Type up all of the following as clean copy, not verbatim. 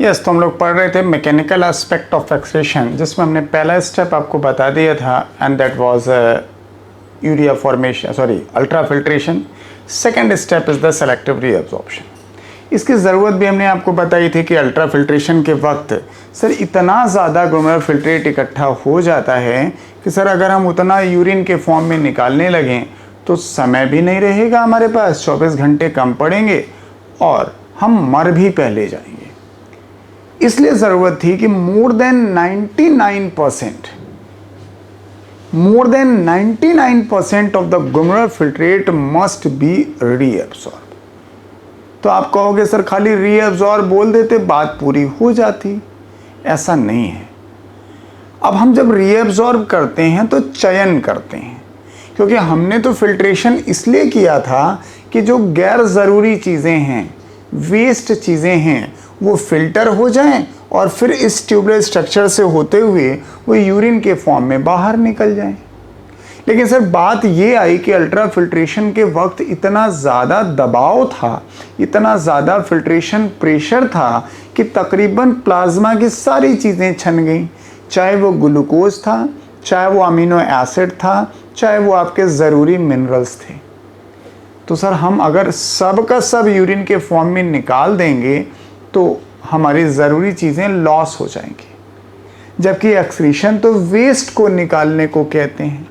Yes, तो हम लोग पढ़ रहे थे मैकेनिकल एस्पेक्ट ऑफ एक्सक्रीशन, जिसमें हमने पहला स्टेप आपको बता दिया था and that was urea formation, ultra filtration. Second step is the selective reabsorption. इसकी ज़रूरत भी हमने आपको बताई थी कि अल्ट्रा फिल्ट्रेशन के वक्त सर इतना ज़्यादा ग्लोमेरुलर फिल्ट्रेट इकट्ठा हो जाता है कि सर अगर हम उतना यूरिन के फॉर्म में निकालने लगें तो समय भी नहीं रहेगा हमारे पास, 24 घंटे कम पड़ेंगे और हम मर भी पहले जाएंगे। इसलिए ज़रूरत थी कि more than 99% of the glomerular filtrate must be reabsorb. तो आप कहोगे सर खाली रीअब्सॉर्ब बोल देते बात पूरी हो जाती, ऐसा नहीं है। अब हम जब रीअब्सॉर्ब करते हैं तो चयन करते हैं, क्योंकि हमने तो फिल्ट्रेशन इसलिए किया था कि जो गैर ज़रूरी चीज़ें हैं, वेस्ट चीज़ें हैं, वो फिल्टर हो जाएं और फिर इस ट्यूबुलर स्ट्रक्चर से होते हुए वो यूरिन के फॉर्म में बाहर निकल जाएं। लेकिन सर बात ये आई कि अल्ट्रा फिल्ट्रेशन के वक्त इतना ज़्यादा दबाव था, इतना ज़्यादा फिल्ट्रेशन प्रेशर था कि तकरीबन प्लाज्मा की सारी चीज़ें छन गई, चाहे वो ग्लूकोज था, चाहे वो अमीनो एसिड था, चाहे वो आपके ज़रूरी मिनरल्स थे। तो सर हम अगर सब का सब यूरिन के फॉर्म में निकाल देंगे तो हमारी ज़रूरी चीज़ें लॉस हो जाएंगी, जबकि एक्सक्रीशन तो वेस्ट को निकालने को कहते हैं।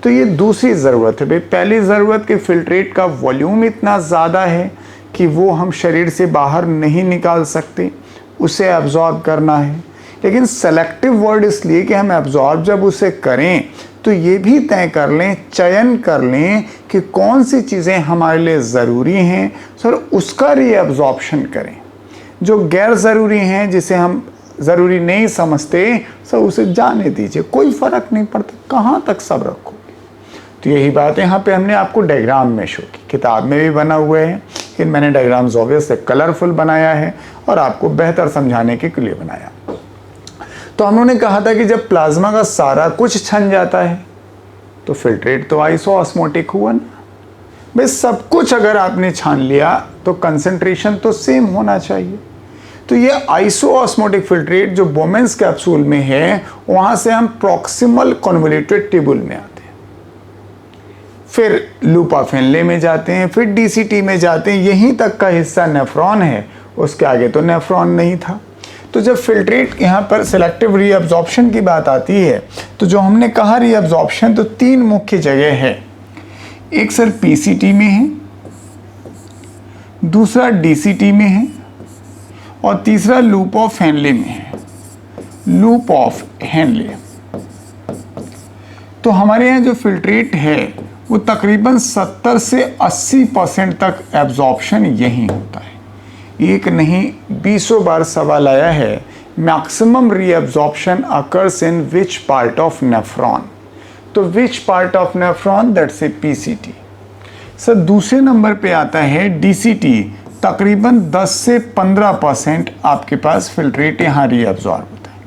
तो ये दूसरी ज़रूरत है भाई। पहली ज़रूरत कि फिल्ट्रेट का वॉल्यूम इतना ज़्यादा है कि वो हम शरीर से बाहर नहीं निकाल सकते, उसे एब्जॉर्ब करना है। लेकिन सेलेक्टिव वर्ड इसलिए कि हम एब्जॉर्ब जब उसे करें तो ये भी तय कर लें, चयन कर लें कि कौन सी चीज़ें हमारे लिए ज़रूरी हैं, सर उसका रीअब्जॉर्प्शन करें। जो गैर ज़रूरी हैं, जिसे हम ज़रूरी नहीं समझते, सर उसे जाने दीजिए, कोई फ़र्क नहीं पड़ता, कहाँ तक सब रखोगे। तो यही बात यहाँ पे हमने आपको डायग्राम में शो की, किताब में भी बना हुआ है, लेकिन मैंने डायग्राम्स ऑब्वियसली कलरफुल बनाया है और आपको बेहतर समझाने के लिए बनाया। तो हम लोगों ने कहा था कि जब प्लाज्मा का सारा कुछ छन जाता है तो फिल्ट्रेट तो आइसोऑस्मोटिक हुआ ना भाई। सब कुछ अगर आपने छान लिया तो कंसंट्रेशन तो सेम होना चाहिए। तो ये आइसोऑस्मोटिक फिल्ट्रेट जो बोमेंस कैप्सूल में है, वहाँ से हम प्रॉक्सिमल कन्वोल्यूटेड ट्यूबुल में आते हैं, फिर लूपा फेनले में जाते हैं, फिर डीसीटी में जाते हैं। यहीं तक का हिस्सा नेफ्रॉन है, उसके आगे तो नेफ्रॉन नहीं था। तो जब फिल्ट्रेट यहाँ पर सेलेक्टिव रीअब्जॉर्प्शन की बात आती है तो जो हमने कहा रीअब्जॉर्प्शन तो 3 मुख्य जगह है। एक सर पीसीटी में है, दूसरा डीसीटी में है और तीसरा लूप ऑफ हेनले में है। Loop of Henley. तो हमारे यहाँ जो फिल्ट्रेट है वो तकरीबन 70 से 80% तक एब्जॉर्प्शन यहीं होता है। एक नहीं 20 बार सवाल आया है, maximum reabsorption occurs in which part of nephron. तो which part of nephron, that's a PCT. Sir दूसरे नंबर पे आता है डीसीटी, तकरीबन 10 से 15% आपके पास फिल्ट्रेट यहाँ रीअब्जॉर्ब होता है।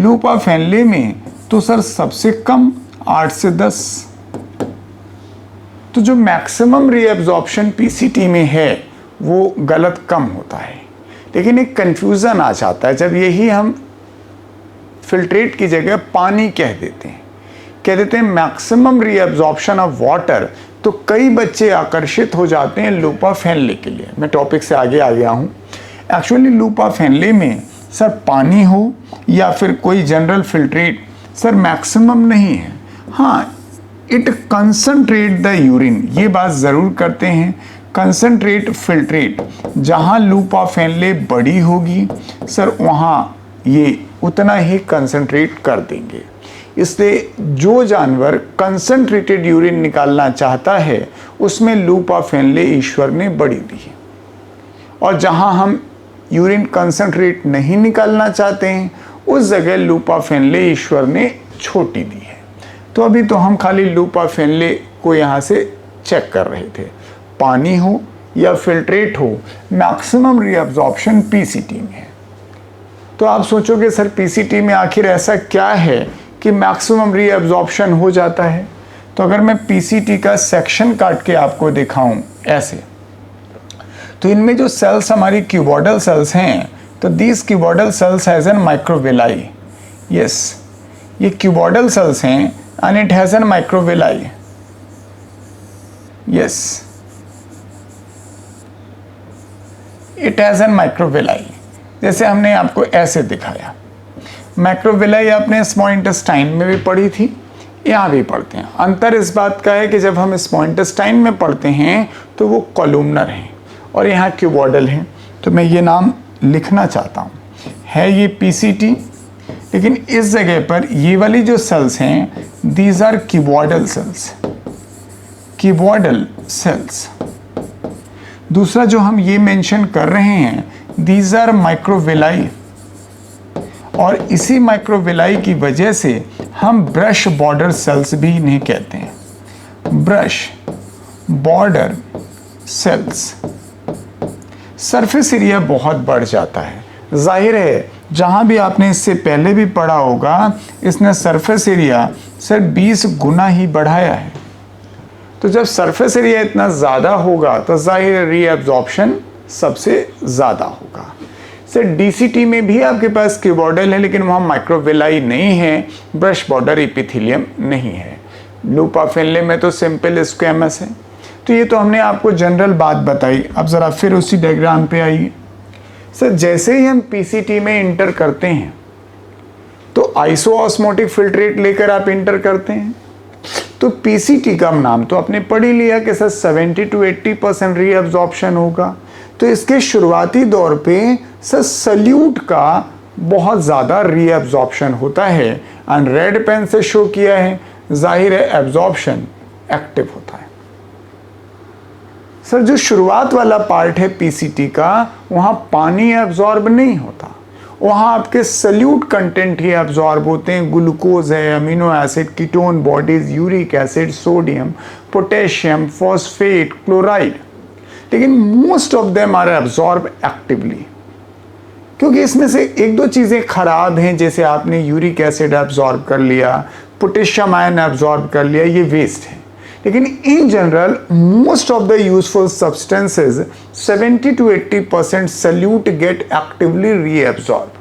लूप ऑफ हेनले में तो सर सबसे कम 8 से 10। तो जो मैक्सिमम रीअब्जॉर्प्शन पीसीटी में है वो गलत कम होता है। लेकिन एक कंफ्यूजन आ जाता है जब यही हम फिल्ट्रेट की जगह पानी कह देते हैं मैक्सिमम रीअब्जॉर्प्शन ऑफ वाटर, तो कई बच्चे आकर्षित हो जाते हैं लूप ऑफ हेनले के लिए। मैं टॉपिक से आगे आ गया हूँ। एक्चुअली लूप ऑफ हेनले में सर पानी हो या फिर कोई जनरल फिल्ट्रेट सर मैक्सिमम नहीं है। हाँ, इट कंसंट्रेट द यूरिन, ये बात ज़रूर करते हैं। कंसंट्रेट फिल्ट्रेट, जहाँ लूप ऑफ हेनले बड़ी होगी सर वहाँ ये उतना ही कंसंट्रेट कर देंगे। इसलिए जो जानवर कंसंट्रेटेड यूरिन निकालना चाहता है उसमें लूप ऑफ हेनले ईश्वर ने बड़ी दी है, और जहाँ हम यूरिन कंसंट्रेट नहीं निकालना चाहते हैं उस जगह लूप ऑफ हेनले ईश्वर ने छोटी दी है। तो अभी तो हम खाली लूप ऑफ हेनले को यहाँ से चेक कर रहे थे। पानी हो या फिल्ट्रेट हो, मैक्सिमम रीअब्जॉर्प्शन पीसीटी में है। तो आप सोचोगे सर पीसीटी में आखिर ऐसा क्या है कि मैक्सिमम रीअब्जॉर्प्शन हो जाता है। तो अगर मैं पीसीटी का सेक्शन काट के आपको दिखाऊं ऐसे, तो इनमें जो सेल्स हमारी क्यूबॉइडल सेल्स हैं तो these cuboidal cells has an microvilli, yes ये क्यूबॉइडल सेल्स हैं and it has an microvilli, yes it has an microvilli. जैसे हमने आपको ऐसे दिखाया, माइक्रोविलाई आपने स्मॉल इंटेस्टाइन में भी पढ़ी थी, यहाँ भी पढ़ते हैं। अंतर इस बात का है कि जब हम स्मॉल इंटेस्टाइन में पढ़ते हैं तो वो कॉलुमनर हैं और यहाँ क्यूबॉइडल हैं। तो मैं ये नाम लिखना चाहता हूँ, है ये पीसीटी, लेकिन इस जगह पर ये वाली जो सेल्स हैं these are cuboidal cells, cuboidal cells. दूसरा जो हम ये मेंशन कर रहे हैं दीज आर माइक्रोविलाई, और इसी माइक्रोविलाई की वजह से हम ब्रश बॉर्डर सेल्स भी इन्हें कहते हैं, brush border cells. Surface area बहुत बढ़ जाता है, जाहिर है जहां भी आपने इससे पहले भी पढ़ा होगा इसने सरफेस एरिया सर 20 गुना ही बढ़ाया है। तो जब सरफेस एरिया इतना ज़्यादा होगा तो जाहिर है रीअब्जॉर्प्शन सबसे ज़्यादा होगा। सर डीसीटी में भी आपके पास क्यूबॉइडल है लेकिन वहाँ माइक्रोविलाई नहीं है, ब्रश बॉर्डर एपिथेलियम नहीं है। लूपा फेनले में तो सिंपल स्क्वेमस है। तो ये तो हमने आपको जनरल बात बताई। अब ज़रा फिर उसी डायग्राम पे आइए। सर जैसे ही हम पीसीटी में इंटर करते हैं तो आइसोऑस्मोटिक फिल्ट्रेट लेकर आप इंटर करते हैं, तो पीसीटी का नाम तो आपने पढ़ ही लिया कि सर 70 to 80% रीअब्जॉर्प्शन होगा। तो इसके शुरुआती दौर पे सर सल्यूट का बहुत ज़्यादा रीअब्जॉर्प्शन होता है एंड रेड पेन से शो किया है, जाहिर है एब्जॉर्प्शन एक्टिव होता है। सर जो शुरुआत वाला पार्ट है पीसीटी का वहाँ पानी एब्जॉर्ब नहीं होता, वहाँ आपके सल्यूट कंटेंट ही एब्जॉर्ब होते हैं। ग्लूकोज है, amino acid, ketone bodies, uric acid, sodium, potassium, phosphate, chloride, लेकिन most of them are absorb actively, क्योंकि इसमें से एक दो चीज़ें खराब हैं। जैसे आपने यूरिक एसिड एब्जॉर्ब कर लिया, पोटेशियम आयन एब्जॉर्ब कर लिया, ये वेस्ट है। लेकिन in general most of the useful substances 70 to 80% solute get actively reabsorb.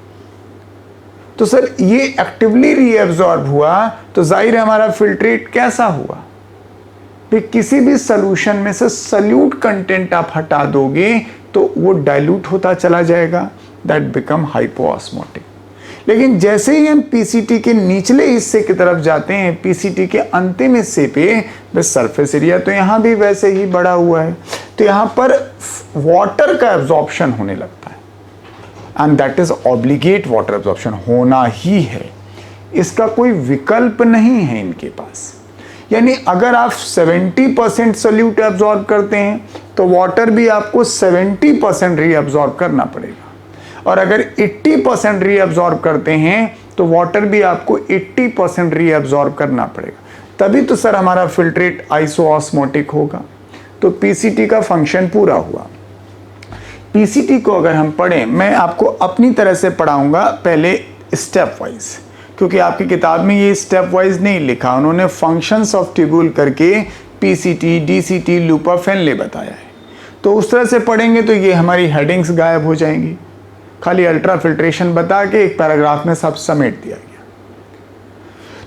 तो सर ये एक्टिवली रीएब्जॉर्ब हुआ तो जाहिर है हमारा फिल्ट्रेट कैसा हुआ? किसी भी सॉल्यूशन में से सल्यूट कंटेंट आप हटा दोगे तो वो डाइल्यूट होता चला जाएगा, दैट बिकम हाइपोऑस्मोटिक। लेकिन जैसे ही हम पीसीटी के निचले हिस्से की तरफ जाते हैं, पीसीटी के अंतिम हिस्से पे सरफेस एरिया तो यहाँ भी वैसे ही बढ़ा हुआ है, तो यहाँ पर वाटर का एब्जॉर्प्शन होने लगता है and that is obligate, water absorption होना ही है, इसका कोई विकल्प नहीं है इनके पास। यानी अगर आप 70% सोल्यूट एब्जॉर्ब करते हैं तो वाटर भी आपको 70% रीअब्जॉर्ब करना पड़ेगा, और अगर 80% रीअब्जॉर्ब करते हैं तो वाटर भी आपको 80% रीअब्जॉर्ब करना पड़ेगा, तभी तो सर हमारा फिल्ट्रेट आइसोऑस्मोटिक होगा। तो पीसीटी का फंक्शन पूरा हुआ। पीसीटी को अगर हम पढ़ें, मैं आपको अपनी तरह से पढ़ाऊंगा पहले स्टेप वाइज, क्योंकि आपकी किताब में ये स्टेप वाइज नहीं लिखा, उन्होंने फंक्शंस ऑफ ट्यूब्यूल करके पीसीटी, डीसीटी, लूपा फेनले बताया है। तो उस तरह से पढ़ेंगे तो ये हमारी हेडिंग्स गायब हो जाएंगी, खाली अल्ट्रा फिल्ट्रेशन बता के एक पैराग्राफ में सब समेट दिया गया।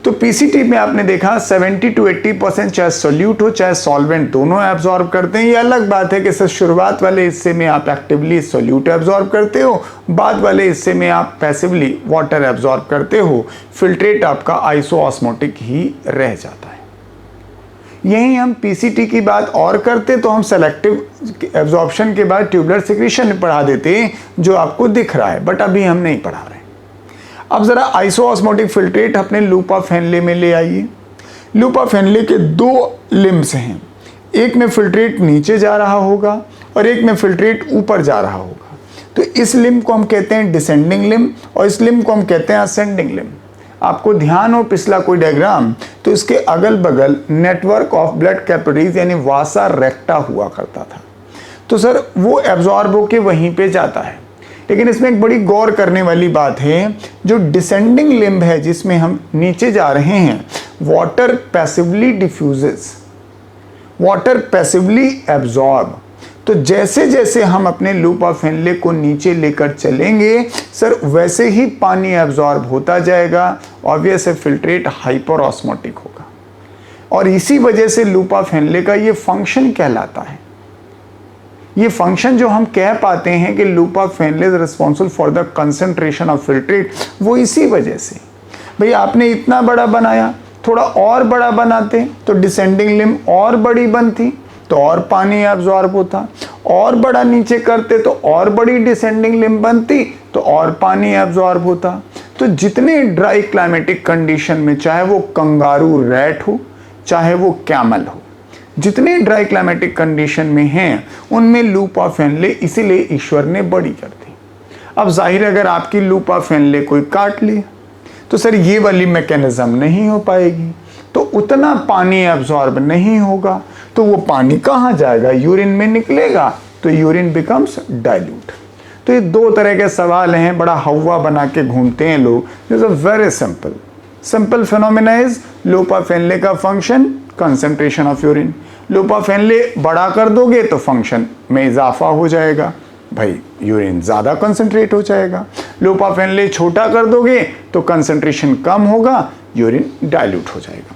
तो पीसीटी में आपने देखा 70 to 80% चाहे सोल्यूट हो चाहे सॉल्वेंट दोनों एब्जॉर्ब करते हैं। ये अलग बात है कि सर शुरुआत वाले हिस्से में आप एक्टिवली सोल्यूट एब्जॉर्ब करते हो, बाद वाले हिस्से में आप पैसिवली वाटर एब्जॉर्ब करते हो, फिल्ट्रेट आपका आइसोऑस्मोटिक ही रह जाता है। यही हम पीसीटी की बात और करते तो हम सेलेक्टिव एब्जॉर्प्शन के बाद ट्यूबुलर सिक्रीशन पढ़ा देते जो आपको दिख रहा है, बट अभी हम नहीं पढ़ा रहे। अब जरा आइसोऑस्मोटिक फिल्ट्रेट अपने लूपा फेनले में ले आइए। लूपा फेनले के दो लिम्स हैं, एक में फिल्ट्रेट नीचे जा रहा होगा और एक में फिल्ट्रेट ऊपर जा रहा होगा। तो इस लिम्ब को हम कहते हैं डिसेंडिंग लिम्ब और इस लिम्ब को हम कहते हैं असेंडिंग लिम्ब। आपको ध्यान हो पिछला कोई डायग्राम तो इसके अगल बगल नेटवर्क ऑफ ब्लड कैपिलरीज यानी वासा रेक्टा हुआ करता था, तो सर वो एब्जॉर्ब होके वहीं पे जाता है। लेकिन इसमें एक बड़ी गौर करने वाली बात है, जो डिसेंडिंग लिम्ब है जिसमें हम नीचे जा रहे हैं, water passively diffuses, water passively absorb. तो जैसे जैसे हम अपने लूप ऑफ हेनले को नीचे लेकर चलेंगे सर, वैसे ही पानी एब्जॉर्ब होता जाएगा। ऑब्वियस है फिल्ट्रेट हाइपर ऑस्मोटिक होगा, और इसी वजह से लूप ऑफ हेनले का ये फंक्शन कहलाता है। ये फंक्शन जो हम कह पाते हैं कि loop of Henley is responsible for the concentration of filtrate, वो इसी वजह से। भाई आपने इतना बड़ा बनाया, थोड़ा और बड़ा बनाते तो डिसेंडिंग लिम्ब और बड़ी बनती तो और पानी एब्जॉर्ब होता, और बड़ा नीचे करते तो और बड़ी डिसेंडिंग लिम्ब बनती तो और पानी एब्जॉर्ब होता। तो जितने ड्राई क्लाइमेटिक कंडीशन में, चाहे वो कंगारू रैट हो चाहे वो कैमल हो, जितने ड्राई क्लाइमेटिक कंडीशन में हैं उनमें लूप ऑफ हेनले इसीलिए ईश्वर ने बड़ी कर दी। अब जाहिर है अगर आपकी लूप ऑफ हेनले कोई काट ले तो सर ये वाली मैकेनिज्म नहीं हो पाएगी, तो उतना पानी एब्जॉर्ब नहीं होगा, तो वो पानी कहाँ जाएगा? यूरिन में निकलेगा, तो यूरिन बिकम्स डाइल्यूट। तो ये दो तरह के सवाल हैं, बड़ा हवा बना के घूमते हैं लोग। This is very simple phenomena is loop of Henle का function concentration of urine. Loop of Henle बड़ा कर दोगे तो फंक्शन में इजाफा हो जाएगा, भाई यूरिन ज़्यादा कंसंट्रेट हो जाएगा। लूप ऑफ हेनले छोटा कर दोगे तो कंसंट्रेशन कम होगा, यूरिन डाइल्यूट हो जाएगा।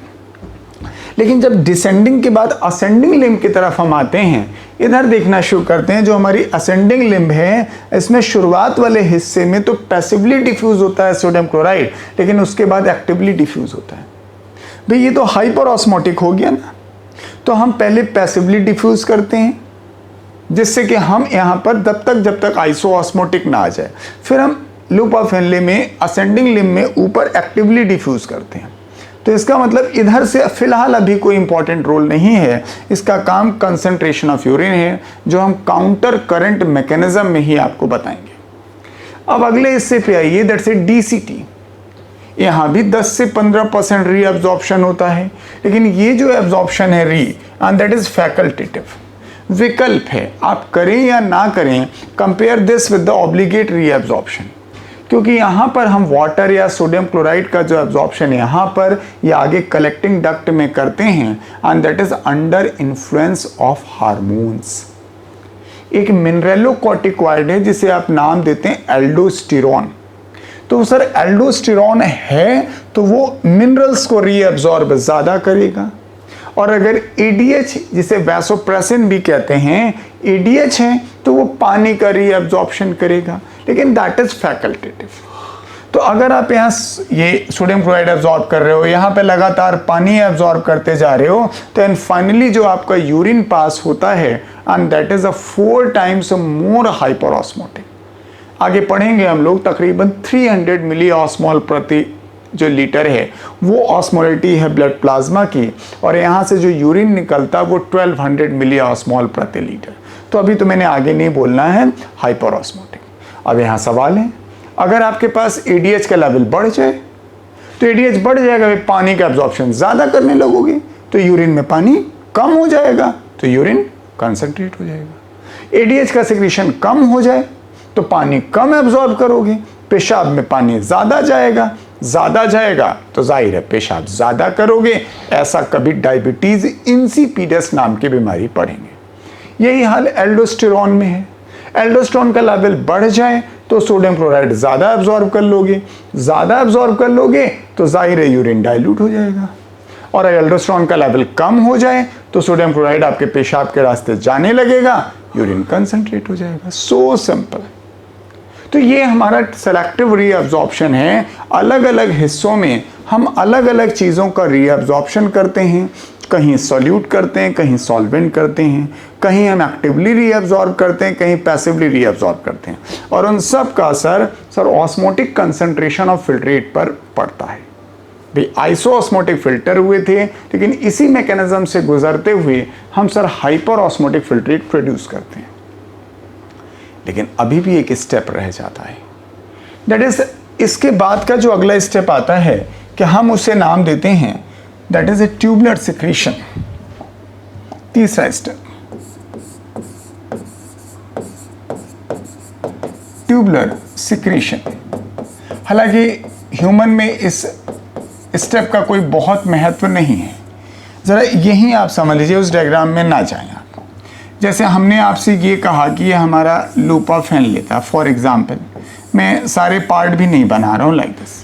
लेकिन जब डिसेंडिंग के बाद असेंडिंग लिम्ब की तरफ हम आते हैं, इधर देखना शुरू करते हैं, जो हमारी असेंडिंग लिम्ब है इसमें शुरुआत वाले हिस्से में तो पैसिवली डिफ्यूज होता है सोडियम क्लोराइड, लेकिन उसके बाद एक्टिवली डिफ्यूज होता है। भाई ये तो हाइपर ऑस्मोटिक हो गया ना, तो हम पहले पैसिवली डिफ्यूज करते हैं जिससे कि हम यहाँ पर जब तक आइसो ऑस्मोटिक ना आ जाए, फिर हम लूप ऑफ हेनले में असेंडिंग लिम्ब में ऊपर एक्टिवली डिफ्यूज करते हैं। तो इसका मतलब इधर से फिलहाल अभी कोई इंपॉर्टेंट रोल नहीं है, इसका काम कंसंट्रेशन ऑफ यूरिन है, जो हम काउंटर करंट मैकेनिज्म में ही आपको बताएंगे। अब अगले हिस्से पे आइए, दैट्स ए डीसीटी। यहाँ भी 10 से 15% रीअब्जॉर्प्शन होता है, लेकिन ये जो एब्जॉर्प्शन है री, एंड दैट इज फैकल्टेटिव, विकल्प है, आप करें या ना करें। Compare this with the obligate reabsorption, क्योंकि यहाँ पर हम वाटर या सोडियम क्लोराइड का जो एब्जॉर्प्शन यहाँ पर या आगे कलेक्टिंग डक्ट में करते हैं, and that is under influence of hormones. एक मिनरेलोकॉर्टिकॉइड है जिसे आप नाम देते हैं एल्डोस्टेरॉन। तो सर एल्डोस्टेरॉन है तो वो मिनरल्स को रीअब्जॉर्ब ज़्यादा करेगा, और अगर ADH जिसे वैसोप्रेसिन भी कहते हैं, ADH है तो वो पानी का रीअब्जॉर्प्शन करेगा, लेकिन दैट इज फैकल्टेटिव। तो अगर आप यहाँ ये सोडियम क्लोराइड एब्जॉर्ब कर रहे हो, यहाँ पे लगातार पानी एब्जॉर्ब करते जा रहे हो, तो एंड फाइनली जो आपका यूरिन पास होता है, and that is 4 times more hyper osmotic. आगे पढ़ेंगे हम लोग, तकरीबन 300 मिली ऑस्मोल प्रति जो लीटर है वो ऑस्मोलिटी है ब्लड प्लाज्मा की, और यहाँ से जो यूरिन निकलता वो 1200 मिली ऑस्मोल प्रति लीटर। तो अभी तो मैंने आगे नहीं बोलना है हाइपर ऑस्मोटिक। अब यहाँ सवाल है, अगर आपके पास ADH का लेवल बढ़ जाए तो ADH बढ़ जाएगा, पानी का एब्जॉर्प्शन ज़्यादा करने लगोगे तो यूरिन में पानी कम हो जाएगा, तो यूरिन कंसंट्रेट हो जाएगा। ADH का सिक्रीशन कम हो जाए तो पानी कम एब्जॉर्ब करोगे, पेशाब में पानी ज़्यादा जाएगा तो जाहिर है पेशाब ज़्यादा करोगे। ऐसा कभी डायबिटीज़ इंसिपिडस नाम की बीमारी पड़ेंगे। यही हाल एल्डोस्टेरॉन में है। एल्डोस्टेरॉन का लेवल बढ़ जाए तो सोडियम क्लोराइड ज़्यादा एब्जॉर्ब कर लोगे तो जाहिर है यूरिन डाइल्यूट हो जाएगा, और एल्डोस्टेरॉन का लेवल कम हो जाए तो सोडियम क्लोराइड आपके पेशाब के रास्ते जाने लगेगा, यूरिन कंसंट्रेट हो जाएगा। So simple. तो ये हमारा सेलेक्टिव रीअब्जॉर्प्शन है। अलग अलग हिस्सों में हम अलग अलग चीज़ों का रीअब्जॉर्प्शन करते हैं, कहीं सॉल्यूट करते हैं, कहीं सॉल्वेंट करते हैं, कहीं हम एक्टिवली रीअब्जॉर्ब करते हैं, कहीं पैसिवली रीअब्जॉर्ब करते हैं, और उन सब का असर ऑस्मोटिक कंसंट्रेशन ऑफ फिल्ट्रेट पर पड़ता है। भाई आइसो ऑस्मोटिक फिल्टर हुए थे, लेकिन इसी मैकेनिज्म से गुजरते हुए हम हाइपर ऑस्मोटिक फिल्ट्रेट प्रोड्यूस करते हैं। लेकिन अभी भी एक स्टेप रह जाता है, दैट इज इसके बाद का जो अगला स्टेप आता है कि हम उसे नाम देते हैं, that is a tubular secretion. तीसरा स्टेप, ट्यूबुलर सिक्रीशन। हालांकि ह्यूमन में इस स्टेप का कोई बहुत महत्व नहीं है, ज़रा यहीं आप समझ लीजिए, उस डायग्राम में ना जाएं आप। जैसे हमने आपसे ये कहा कि ये हमारा लूपा फैन लेता, फॉर एग्जाम्पल मैं सारे पार्ट भी नहीं बना रहा हूँ लाइक दिस।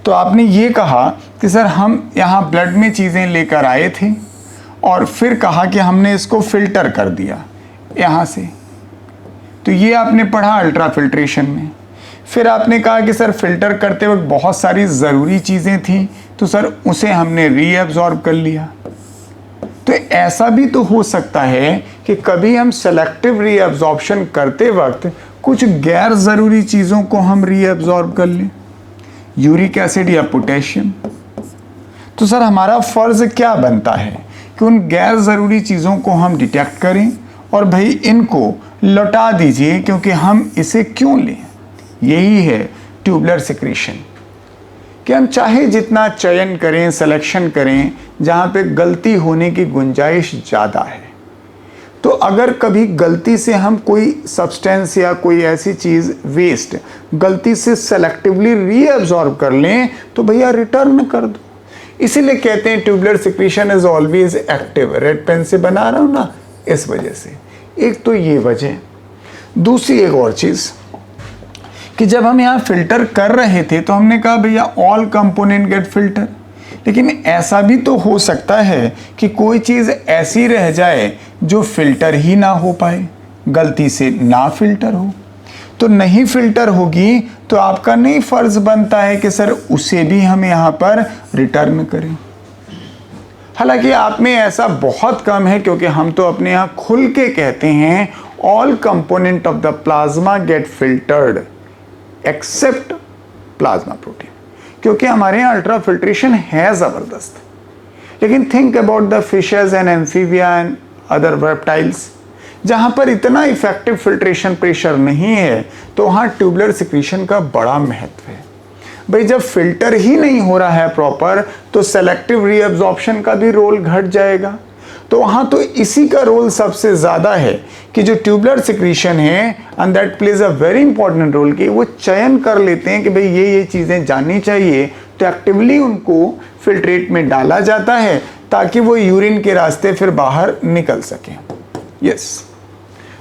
तो आपने ये कहा कि सर हम यहाँ ब्लड में चीज़ें लेकर आए थे और फिर कहा कि हमने इसको फिल्टर कर दिया यहाँ से, तो ये आपने पढ़ा अल्ट्रा फिल्ट्रेशन में। फिर आपने कहा कि सर फिल्टर करते वक्त बहुत सारी ज़रूरी चीज़ें थी, तो सर उसे हमने रीअब्जॉर्ब कर लिया। तो ऐसा भी तो हो सकता है कि कभी हम सेलेक्टिव रीअब्जॉर्प्शन करते वक्त कुछ गैर ज़रूरी चीज़ों को हम रीअब्जॉर्ब कर लें, यूरिक एसिड या पोटेशियम। तो सर हमारा फ़र्ज़ क्या बनता है कि उन गैर ज़रूरी चीज़ों को हम डिटेक्ट करें और भाई इनको लौटा दीजिए, क्योंकि हम इसे क्यों लें। यही है ट्यूबुलर सिक्रीशन, कि हम चाहे जितना चयन करें, सिलेक्शन करें, जहाँ पे गलती होने की गुंजाइश ज़्यादा है। तो अगर कभी गलती से हम कोई सब्सटेंस या कोई ऐसी चीज़ वेस्ट गलती से सेलेक्टिवली रीअब्जॉर्ब कर लें, तो भैया रिटर्न कर दो। इसीलिए कहते हैं tubular secretion is always active. Red pen से बना रहा हूँ ना, इस वजह से। एक तो ये वजह, दूसरी एक और चीज़ कि जब हम यहाँ फिल्टर कर रहे थे तो हमने कहा भैया ऑल कंपोनेंट गेट फिल्टर, लेकिन ऐसा भी तो हो सकता है कि कोई चीज़ ऐसी रह जाए जो फिल्टर ही ना हो पाए, गलती से ना फिल्टर हो। तो नहीं फिल्टर होगी तो आपका नहीं फ़र्ज़ बनता है कि सर उसे भी हम यहाँ पर रिटर्न करें। हालांकि आप में ऐसा बहुत कम है, क्योंकि हम तो अपने यहाँ खुल के कहते हैं all component of the plasma get filtered except plasma protein, क्योंकि हमारे यहाँ अल्ट्रा फिल्ट्रेशन है ज़बरदस्त। लेकिन think about the fishes and amphibia and other reptiles, जहाँ पर इतना इफेक्टिव फिल्ट्रेशन प्रेशर नहीं है, तो वहाँ ट्यूबुलर सिक्रीशन का बड़ा महत्व है। भाई जब फिल्टर ही नहीं हो रहा है प्रॉपर, तो सेलेक्टिव रीअब्जॉर्प्शन का भी रोल घट जाएगा। तो वहाँ तो इसी का रोल सबसे ज़्यादा है कि जो ट्यूबुलर सिक्रीशन है, and that plays a very important role, कि वो चयन कर लेते हैं कि भाई ये चीज़ें जाननी चाहिए, तो एक्टिवली उनको फिल्ट्रेट में डाला जाता है ताकि वो यूरिन के रास्ते फिर बाहर निकल सकें। यस,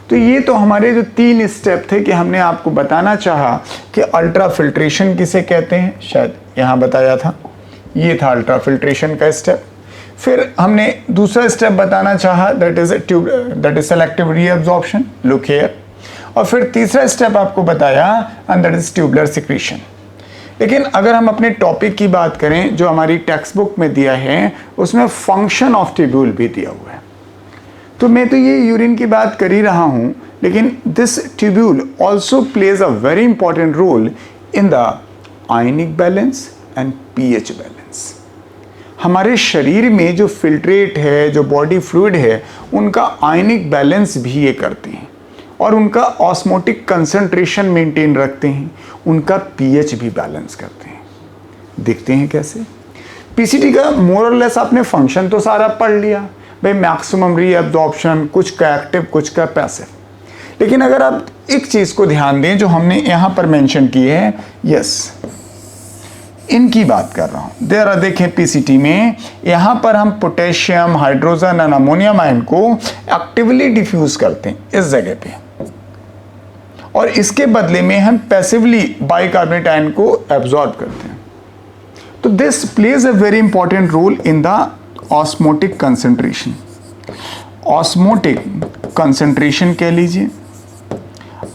तो ये तो हमारे जो 3 स्टेप थे कि हमने आपको बताना चाहा कि अल्ट्रा फिल्ट्रेशन किसे कहते हैं, शायद यहाँ बताया था, ये था अल्ट्रा फिल्ट्रेशन का स्टेप। फिर हमने दूसरा स्टेप बताना चाहा, that is selective reabsorption, look here. और फिर तीसरा स्टेप आपको बताया, and that is tubular secretion. लेकिन अगर हम अपने टॉपिक की बात करें जो हमारी टेक्स्ट बुक में दिया है, उसमें फंक्शन ऑफ ट्यूब्यूल भी दिया हुआ है। तो मैं तो ये यूरिन की बात कर ही रहा हूँ, लेकिन this tubule also plays a very important role in the ionic balance and pH balance. हमारे शरीर में जो फिल्ट्रेट है, जो बॉडी फ्लूइड है, उनका आयनिक बैलेंस भी ये करते हैं और उनका ऑस्मोटिक कंसंट्रेशन मेंटेन रखते हैं, उनका पीएच भी बैलेंस करते हैं। देखते हैं कैसे। पीसीटी का मोर और लेस आपने फंक्शन तो सारा पढ़ लिया, भाई मैक्सिमम रीअब्जॉर्प्शन, कुछ का एक्टिव कुछ का पैसिव। लेकिन अगर आप एक चीज़ को ध्यान दें जो हमने यहाँ पर मेंशन की है, यस, इनकी बात कर रहा हूँ। देखें पीसीटी में यहाँ पर हम पोटेशियम, हाइड्रोजन और अमोनियम आयन को एक्टिवली डिफ्यूज करते हैं इस जगह पे, और इसके बदले में हम पैसिवली बाइकार्बोनेट आयन को एब्जॉर्ब करते हैं। तो this plays a very important role in the osmotic concentration. Osmotic concentration कह लीजिए,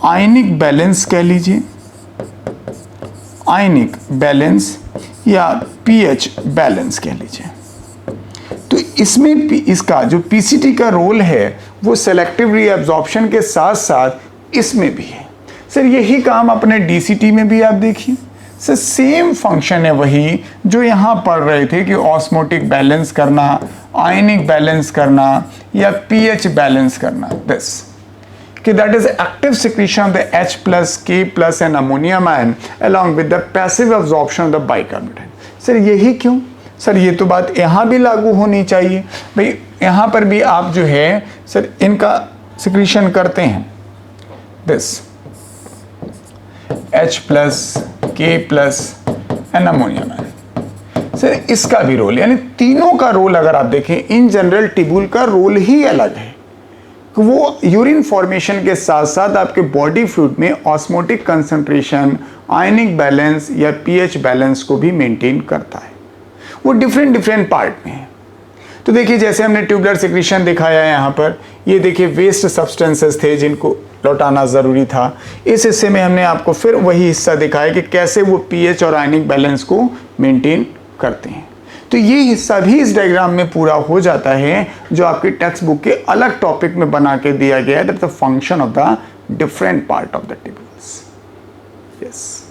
आयनिक बैलेंस कह लीजिए, आयनिक बैलेंस या पीएच बैलेंस कह लीजिए। तो इसमें इसका जो पीसीटी का रोल है वो सेलेक्टिव रीअब्जॉर्प्शन के साथ साथ इसमें भी है। सर यही काम अपने डीसीटी में भी आप देखिए, सर सेम फंक्शन है वही जो यहाँ पढ़ रहे थे कि ऑस्मोटिक बैलेंस करना, आयनिक बैलेंस करना या पीएच बैलेंस करना। दिस कि that is active secretion of the H plus, K plus and ammonium ion along with the passive absorption of the bicarbonate ion। Sir यही क्यों? सर ये तो बात यहाँ भी लागू होनी चाहिए। भाई यहाँ पर भी आप जो है सर इनका सिक्रीशन करते हैं, this H plus, K plus and ammonium ion। Sir इसका भी रोल, यानी तीनों का रोल अगर आप देखें इन जनरल ट्यूब्यूल का रोल ही अलग है। कि वो यूरिन फॉर्मेशन के साथ साथ आपके बॉडी फ्लूइड में ऑस्मोटिक कंसंट्रेशन, आयनिक बैलेंस या पीएच बैलेंस को भी मेंटेन करता है। वो डिफरेंट पार्ट में है। तो देखिए जैसे हमने ट्यूबुलर सिक्रीशन दिखाया है यहाँ पर, ये देखिए वेस्ट सब्सटेंसेस थे जिनको लौटाना ज़रूरी था। इस हिस्से में हमने आपको फिर वही हिस्सा दिखाया कि कैसे वो पीएच और आयनिक बैलेंस को मेंटेन करते हैं। तो ये हिस्सा भी इस डायग्राम में पूरा हो जाता है जो आपकी टेक्स्ट बुक के अलग टॉपिक में बना के दिया गया है, that the function of the different part of the tubulus. Yes.